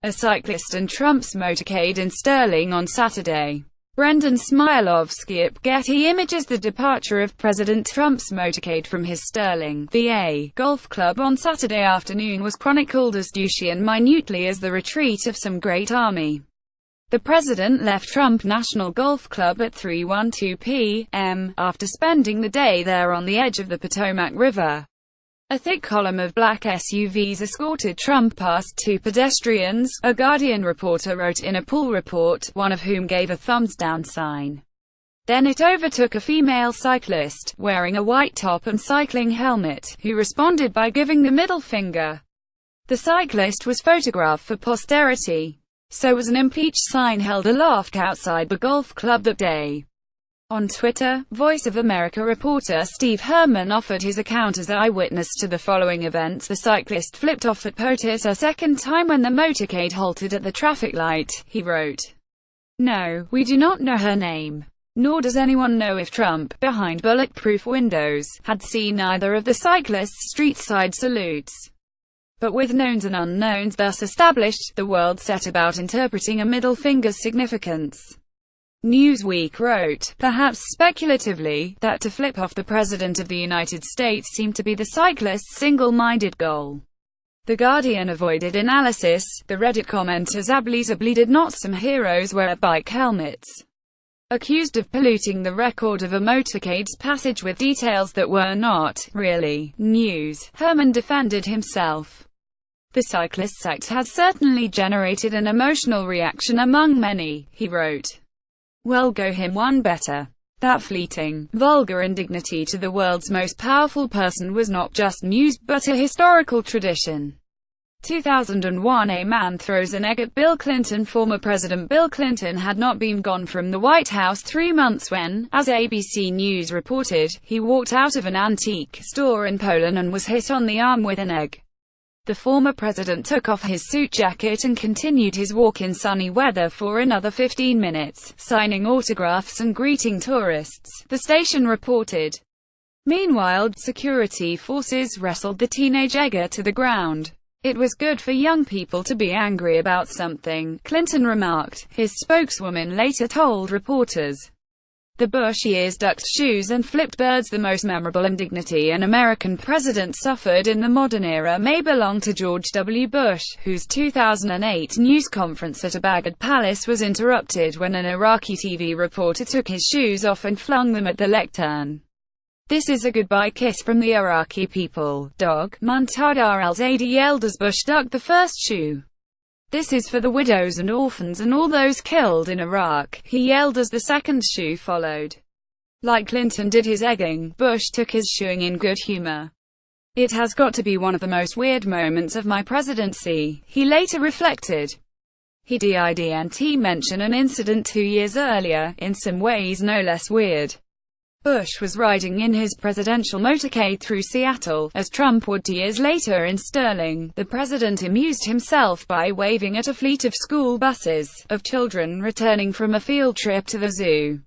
a cyclist and Trump's motorcade in Sterling on Saturday. Brendan SmialowskiAFPGetty Images. The departure of President Trump's motorcade from his Sterling, VA, golf club on Saturday afternoon was chronicled as douchey and minutely as the retreat of some great army. The president left Trump National Golf Club at 3:12 p.m., after spending the day there on the edge of the Potomac River. A thick column of black SUVs escorted Trump past two pedestrians, a Guardian reporter wrote in a pool report, one of whom gave a thumbs-down sign. Then it overtook a female cyclist, wearing a white top and cycling helmet, who responded by giving the middle finger. The cyclist was photographed for posterity. So was an impeach sign held aloft outside the golf club that day. On Twitter, Voice of America reporter Steve Herman offered his account as eyewitness to the following events. The cyclist flipped off at POTUS a second time when the motorcade halted at the traffic light, he wrote. No, we do not know her name. Nor does anyone know if Trump, behind bulletproof windows, had seen either of the cyclist's street-side salutes. But with knowns and unknowns thus established, the world set about interpreting a middle finger's significance. Newsweek wrote, perhaps speculatively, that to flip off the President of the United States seemed to be the cyclist's single-minded goal. The Guardian avoided analysis. The Reddit commenter Zably did not some heroes wear bike helmets. Accused of polluting the record of a motorcade's passage with details that were not, really, news, Herman defended himself. The cyclist's act has certainly generated an emotional reaction among many, he wrote. Well, go him one better. That fleeting, vulgar indignity to the world's most powerful person was not just news, but a historical tradition. 2001 A man throws an egg at Bill Clinton. Former President Bill Clinton had not been gone from the White House 3 months when, as ABC News reported, he walked out of an antique store in Poland and was hit on the arm with an egg. The former president took off his suit jacket and continued his walk in sunny weather for another 15 minutes, signing autographs and greeting tourists, the station reported. Meanwhile, security forces wrestled the teenage egger to the ground. It was good for young people to be angry about something, Clinton remarked, his spokeswoman later told reporters. The Bush years ducked shoes and flipped birds. The most memorable indignity an American president suffered in the modern era may belong to George W. Bush, whose 2008 news conference at a Baghdad palace was interrupted when an Iraqi TV reporter took his shoes off and flung them at the lectern. This is a goodbye kiss from the Iraqi people, dog, Muntadar al-Zaidi yelled as Bush ducked the first shoe. This is for the widows and orphans and all those killed in Iraq, he yelled as the second shoe followed. Like Clinton did his egging, Bush took his shoeing in good humor. It has got to be one of the most weird moments of my presidency, he later reflected. He didn't mention an incident 2 years earlier, in some ways no less weird. Bush was riding in his presidential motorcade through Seattle, as Trump would 2 years later in Sterling. The president amused himself by waving at a fleet of school buses, of children returning from a field trip to the zoo.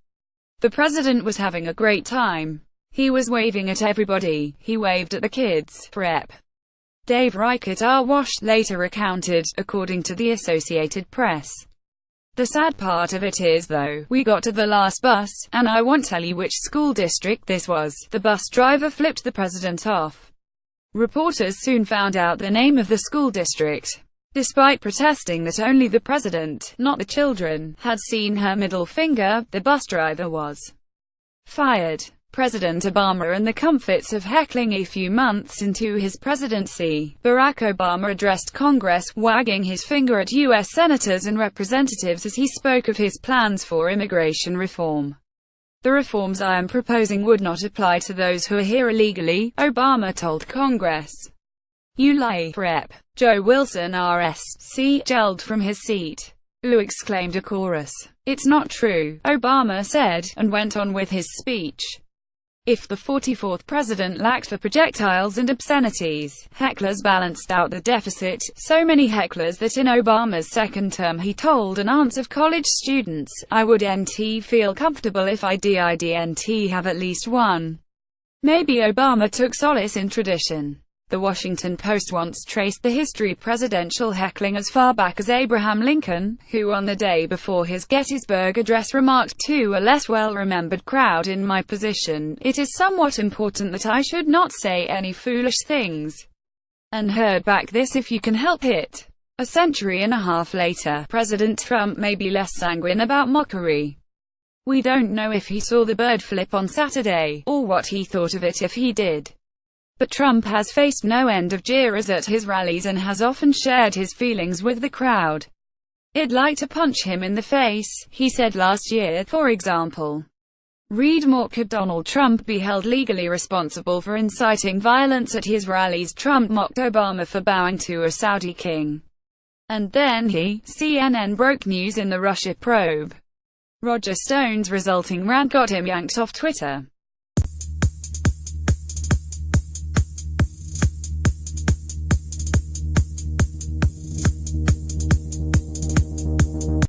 The president was having a great time. He was waving at everybody. He waved at the kids. Rep. Dave Reichert Wash later recounted, according to the Associated Press. The sad part of it is, though, we got to the last bus, and I won't tell you which school district this was. The bus driver flipped the president off. Reporters soon found out the name of the school district. Despite protesting that only the president, not the children, had seen her middle finger, the bus driver was fired. President Obama and the comforts of heckling. A few months into his presidency, Barack Obama addressed Congress, wagging his finger at U.S. senators and representatives as he spoke of his plans for immigration reform. The reforms I am proposing would not apply to those who are here illegally, Obama told Congress. You lie, Rep. Joe Wilson RSC, yelled from his seat. Ooh, exclaimed a chorus. It's not true, Obama said, and went on with his speech. If the 44th president lacked for projectiles and obscenities, hecklers balanced out the deficit, so many hecklers that in Obama's second term he told an aunt of college students, I wouldn't feel comfortable if I didn't have at least one. Maybe Obama took solace in tradition. The Washington Post once traced the history presidential heckling as far back as Abraham Lincoln, who on the day before his Gettysburg Address remarked to a less well-remembered crowd, "In my position, it is somewhat important that I should not say any foolish things, and heard back this if you can help it." A century and a half later, President Trump may be less sanguine about mockery. We don't know if he saw the bird flip on Saturday, or what he thought of it if he did. But Trump has faced no end of jeers at his rallies and has often shared his feelings with the crowd. "I'd like to punch him in the face," he said last year, for example. Read more. Could Donald Trump be held legally responsible for inciting violence at his rallies? Trump mocked Obama for bowing to a Saudi king. And then CNN broke news in the Russia probe. Roger Stone's resulting rant got him yanked off Twitter.